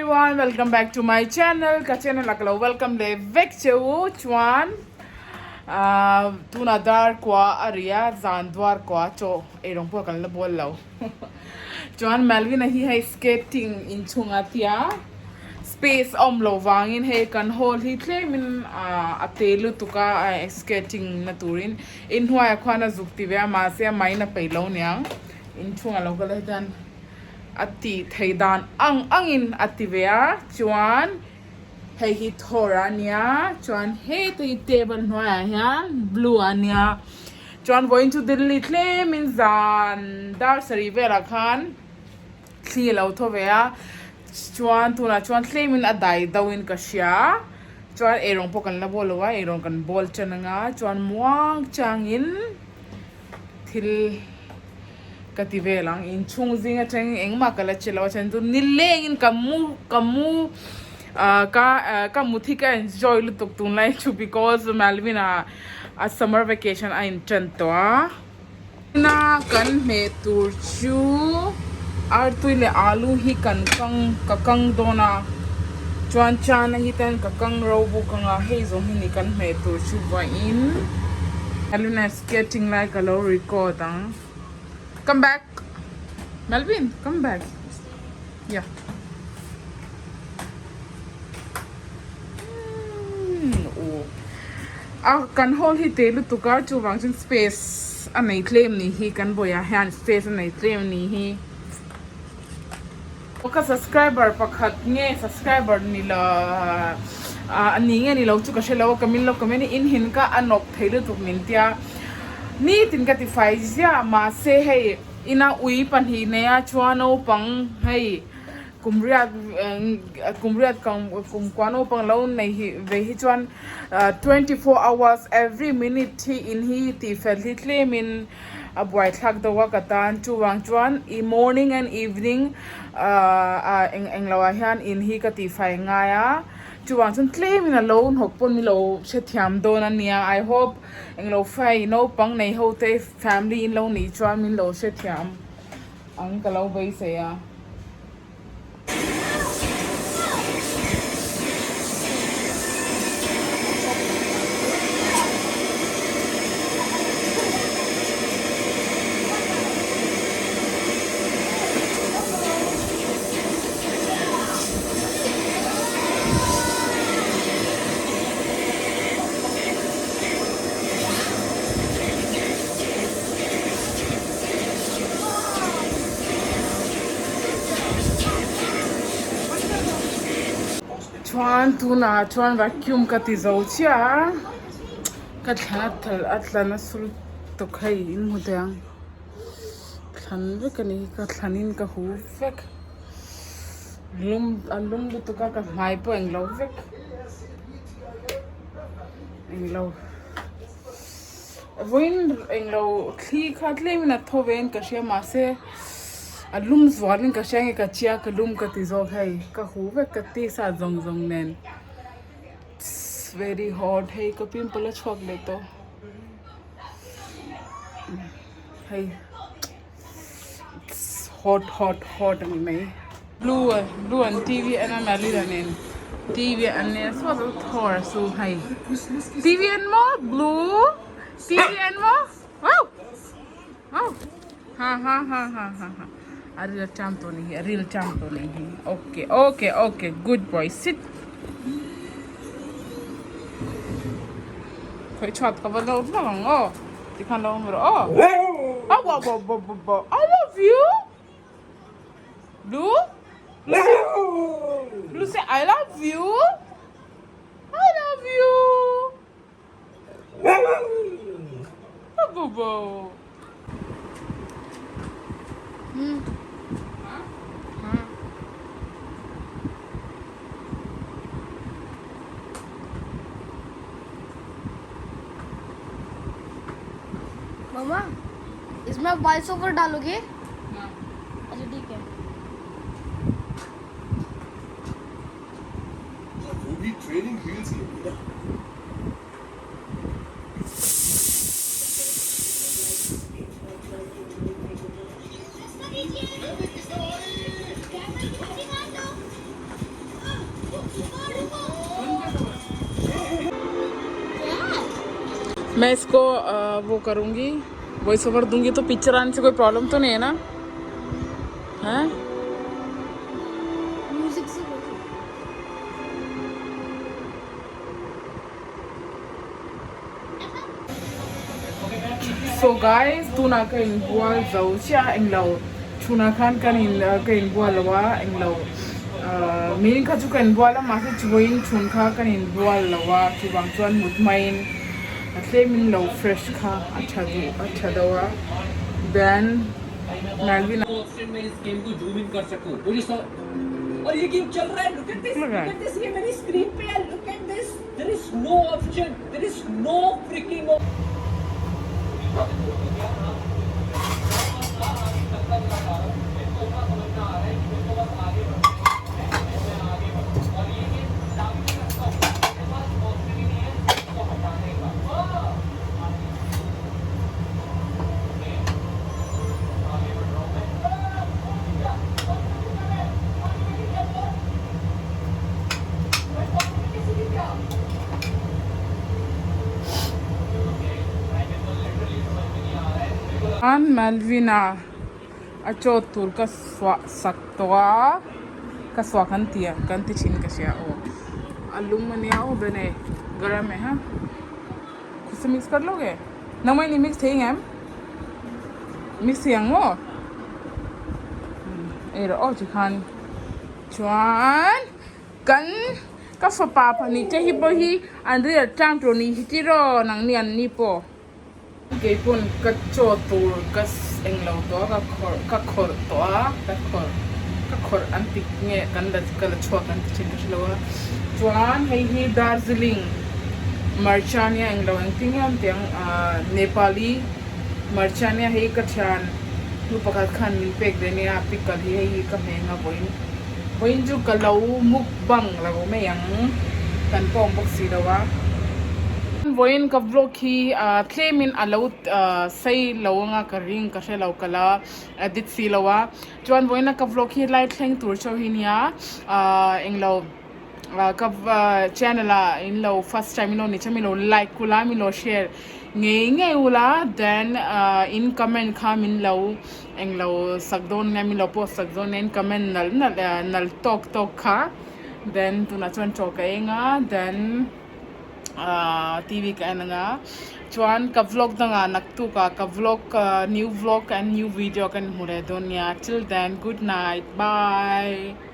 everyone, welcome back to my channel. Ka channel akalo welcome le vek cheu chuan tuna dar kwa aria zandwar kwa cho erong po kan la bol lo. Chuan Melvin hi hai skating in chunga tia space lo wangin he kan hol hi tlemin atelu tuka skating na turin in huwa khwana zukti ve ma se mai na peilo nyang in chunga lo ka dan ati theidan angin ativea chuan hei hi thora nia chuan hei te table noya hian blue ania chuan going to delhi tle min zan dar sari vela khan thli lo thovea chuan tuna chuan tle min adai dawin ka sia chuan erong pokan la bolowa erong kan bol chananga chuan muang changin thil kativelang in chung zinga chang engma kala chelo chan tu nileng in kamu ka muthika enjoy lu tuk tun lai chu because Melvin a summer vacation in chanto na kan me tur chu ar tuile alu hi kan kakang dona chuan chan hi tan kakang ro bu kanga hei zo hi ni kan me tur chu va in Melvin is skating like a low record Come back. Melvin, come back. Yeah. Kan hold hi telu tukar chu wangchin space anei claim ni hi kan boya hand space anei claim ni hi. Oka subscriber pakhat nge subscriber ni la ani nge ni lo chu ka shelo kamin lo kameni in hin ka anok theilu tuk min tia ni tin ka ti fai zia ma se hei ina ui pan hi ne a chuano pang hei kumriat kum kwano pang lo nei hi ve hi chuan 24 hours every minute hi in hi ti fel hi tlemin a boy thak do wa katan chuwang chuan morning and evening eng lawa hian in hi ka ti fai nga ya chuwang chun claim in alone hokpon mi lo she thiam don ania I hope eng lo fai no pang nei ho te family in lo ni chuan min lo she thiam ang ka lo bai se ya chuan tuna chuan vacuum ka ti zo chia ka thla thal atlana sul to khai in mudang thlan ve kani ka thlanin ka hu vek lum lu to ka mai po englo vek englo voin englo thli khat le mina thoven ka sia ma se alum zwalin ka shange ka chia ka lum ka ti zo khai ka hu ve ka ti sa zong nen it's very hot hey ka pimple chhok le to hey it's hot ani mai blue and TV and Melly danen TV and ne so so thor so hey TV and more blue TV and more wow a real champion hi okay good boy sit khoi chat ka balo long ti khan lo mo wow I love you Blue say I love you Bobo मामा इसमें आप voice over डालोगे? अच्छा ठीक है। वो भी training wheels ही है ना। मैं इसको वो करूँगी, वॉइस ओवर दूंगी तो पिक्चर आने से कोई प्रॉब्लम तो नहीं है ना? हैं? म्यूजिक से So guys, tuna ka in bual zau sia eng lau tuna khan kan in ka in bual lawa eng lau meaning kha chu kan bual ma se chuin chun kha kan in bual lawa ki wang chuan mutmain atle min lau fresh kha acha dawa then Melvin option में इस game को zoom in कर सकूं police और ये game चल रहा है लुक एट दिस ये मेरी स्क्रीन पे है look at this there is no option there is no freaking an Melvina acho tur ka swa saktoa ka swa kan ti chin ka sia o alum mane आओ बने गरम है हाँ खुद से मिक्स कर लोगे नमक नहीं मिक्स थे हम mix yang mo ero o chikan chuan kan ka fa pa pa ni che hi bo hi an ri tang tro ni hi ti ro nang ni an ni po ke pun ka cho tur ka eng lo to ka khor to ka khor antik nge kan da ka la chwa kan chin ka shlo chuan hei hi Darjeeling marchania eng lo ang tingyam tiang Nepali marchania hei ka chan lu pakat khan min pek de ne a pikal hi hei ka menga boin ju ka lo mukbang la go me yang kan pong bok si dawa voin ka vlog hi claim in alo sei lawanga ka ring ka she law kala edit si lawa chuan voin ka vlog hi live thleng tur cho hi nia englo ka channel in lo first time no ni chami lo like kula mi lo share nge ula then in comment kha min lo englo sakdon na mi lo post sakdon in comment nal talk kha then tuna chuan choka enga then TV ka nga chuan ka vlog da nga naktu ka vlog new vlog and new video kan hure donya till then good night bye